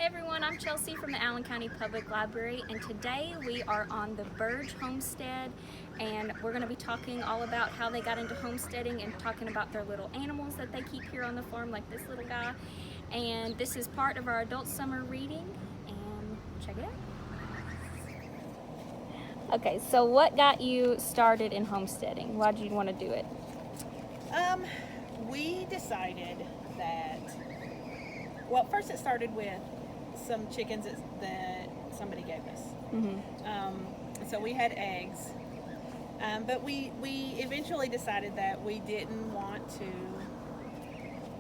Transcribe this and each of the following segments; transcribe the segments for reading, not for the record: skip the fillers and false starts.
Hey everyone, I'm Chelsea from the Allen County Public Library, and today we are on the Birge Homestead, and we're going to be talking all about how they got into homesteading and talking about their little animals that they keep here on the farm, like this little guy. And this is part of our adult summer reading, and check it out. Okay, so what got you started in homesteading? Why did you want to do it? We decided that, well, first it started with some chickens that somebody gave us. So we had eggs, but we eventually decided that we didn't want to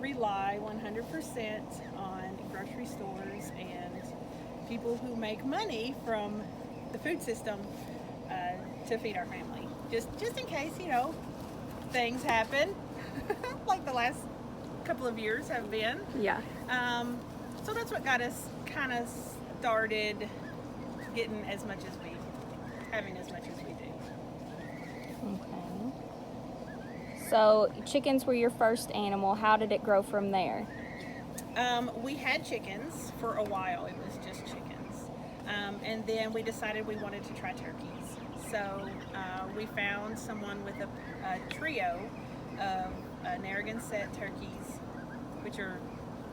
rely 100% on grocery stores and people who make money from the food system to feed our family. Just in case, things happen, like the last couple of years have been. Yeah. So that's what got us kind of started having as much as we do. Okay. So chickens were your first animal. How did it grow from there? We had chickens for a while. It was just chickens. And then we decided we wanted to try turkeys. So we found someone with a trio of Narragansett turkeys,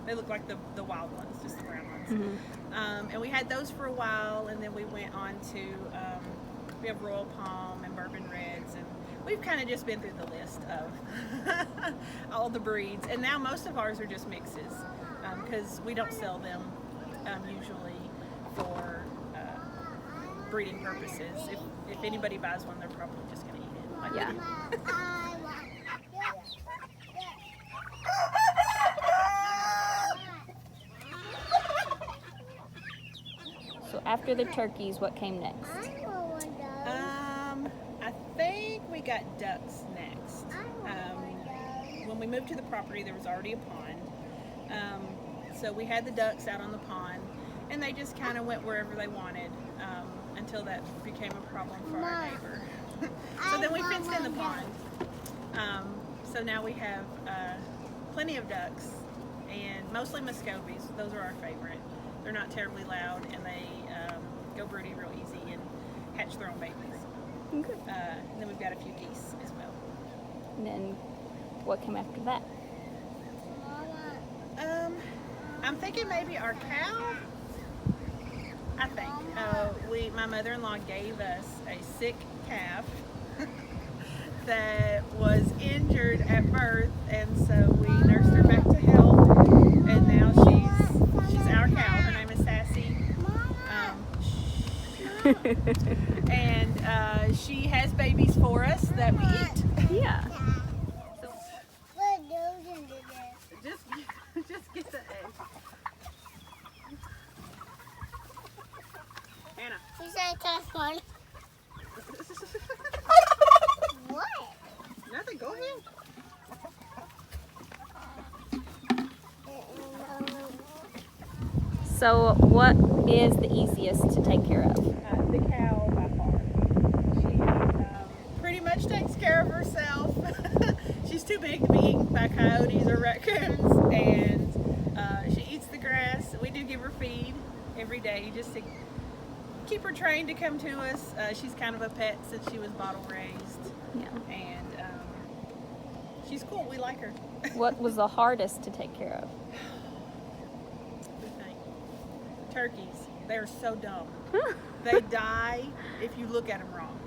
they look like the wild ones, just the brown ones. And we had those for a while, and then we went on to, we have Royal Palm and Bourbon Reds, and we've kind of just been through the list of all the breeds. And now most of ours are just mixes, because we don't sell them usually for breeding purposes. If anybody buys one, they're probably just going to eat it. Like Yeah. So after the turkeys, what came next? I think we got ducks next. When we moved to the property, there was already a pond. So we had the ducks out on the pond, and they just kind of went wherever they wanted until that became a problem for our neighbor. So then we fenced in the pond. So now we have plenty of ducks, and mostly Muscovies. Those are our favorite. They're not terribly loud, and they go broody real easy and hatch their own babies. Okay. And then we've got a few geese as well. And then what came after that? I'm thinking maybe our cow. I think my mother-in-law gave us a sick calf that was injured at birth, and so we nursed her back to health, and now she's our cow. Her name is Sassy, and she has babies for us that we eat. Yeah. Just get the egg. Anna. You said that's one. What? Nothing, go ahead. So what is the easiest to take care of? The cow by far. She pretty much takes care of herself. She's too big to be eaten by coyotes or raccoons, and she eats the grass. We do give her feed every day just to keep her trained to come to us. She's kind of a pet since she was bottle raised. Yeah. And she's cool. We like her. What was the hardest to take care of? Turkeys. They're so dumb. They die if you look at them wrong.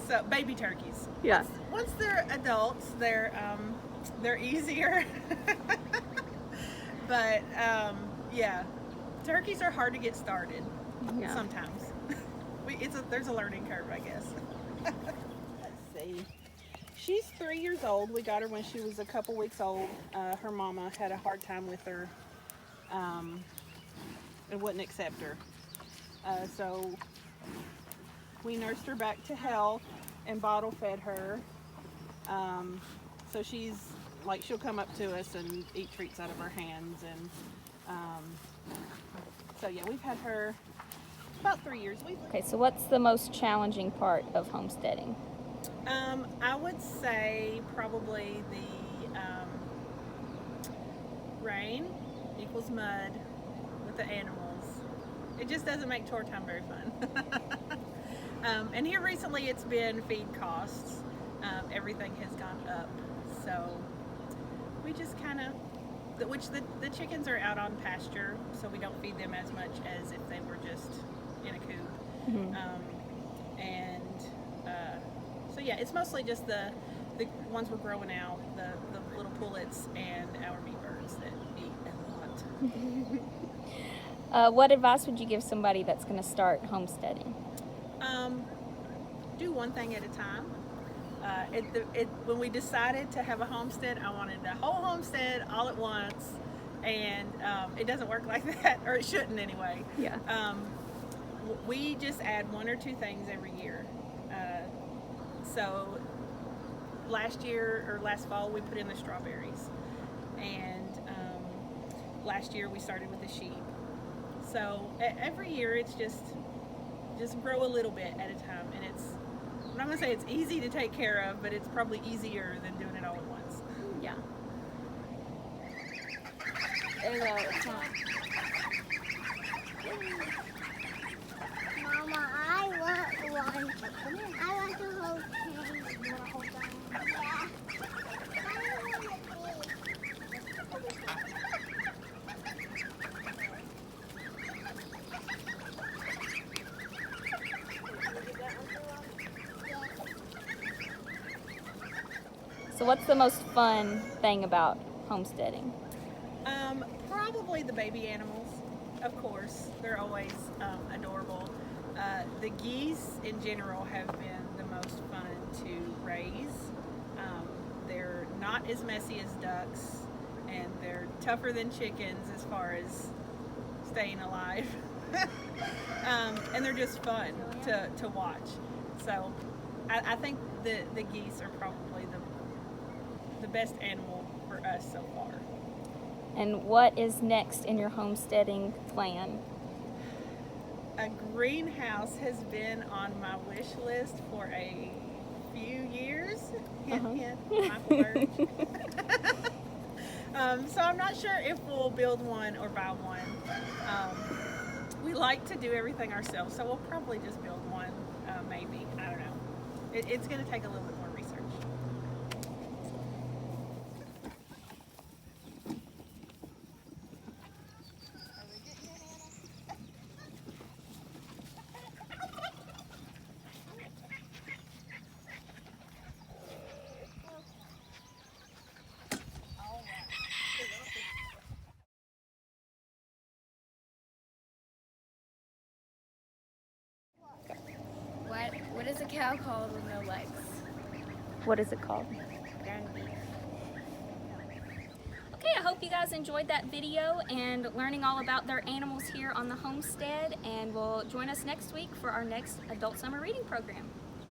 So baby turkeys. Yeah. Once they're adults, they're easier. But yeah, turkeys are hard to get started. Yeah. Sometimes. There's a learning curve, I guess. Let's see. She's 3 years old. We got her when she was a couple weeks old. Her mama had a hard time with her and wouldn't accept her. So we nursed her back to health and bottle fed her. So she'll come up to us and eat treats out of our hands. And so yeah, we've had her about 3 years. Okay, so what's the most challenging part of homesteading? I would say probably the rain equals mud with the animals. it just doesn't make chore time very fun. And here recently it's been feed costs. Everything has gone up, so we just kind of, the chickens are out on pasture, so we don't feed them as much as if they were just in a coop. So yeah, it's mostly just the ones we're growing out, the little pullets and our meat birds that eat a lot. What advice would you give somebody that's going to start homesteading? Do one thing at a time. When we decided to have a homestead, I wanted the whole homestead all at once, and it doesn't work like that, or it shouldn't anyway. Yeah. We just add 1 or 2 things every year. So last fall we put in the strawberries, and last year we started with the sheep. So every year it's just grow a little bit at a time, and I'm not gonna say it's easy to take care of, but it's probably easier than doing it all at once. Yeah. Mama, I want one. I want the whole cage. You want to hold that? Yeah. So what's the most fun thing about homesteading? Probably the baby animals, of course. They're always adorable. The geese in general have been the most fun to raise. They're not as messy as ducks, and they're tougher than chickens as far as staying alive. And they're just fun to watch. So I think the geese are probably the best animal for us so far. And what is next in your homesteading plan? A greenhouse has been on my wish list for a few years. Hint, hint, Michael Birge. So I'm not sure if we'll build one or buy one. We like to do everything ourselves, so we'll probably just build one, maybe. I don't know. It's going to take a little bit more research. What is a cow called with no legs? What is it called? Ground beef. Okay, I hope you guys enjoyed that video and learning all about their animals here on the homestead, and will join us next week for our next adult summer reading program.